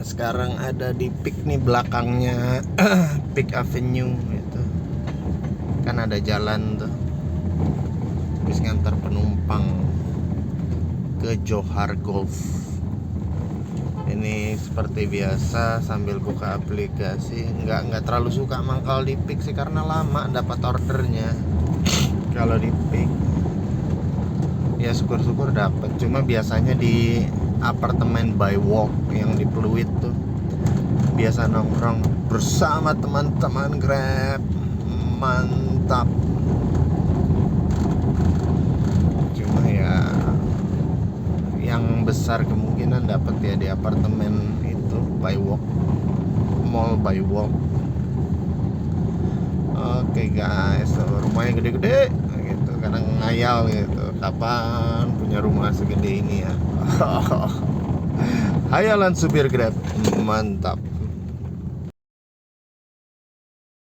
sekarang ada di Peak nih, belakangnya Peak Avenue itu. Kan ada jalan tuh. Habis ngantar penumpang ke Johar Golf. Ini seperti biasa sambil buka aplikasi. Nggak terlalu suka mangkal di Peak sih karena lama dapat ordernya. Kalau di Peak ya syukur-syukur dapat. Cuma biasanya di apartemen by walk yang di Pluit tuh biasa nongkrong bersama teman-teman Grab. Mantap. Cuma ya yang besar kemungkinan dapat ya di apartemen itu by walk, mall by walk. Oke guys, rumahnya gede-gede gitu, kadang ngayal gitu, kapan punya rumah segede ini ya. Hayalan supir Grab, mantap.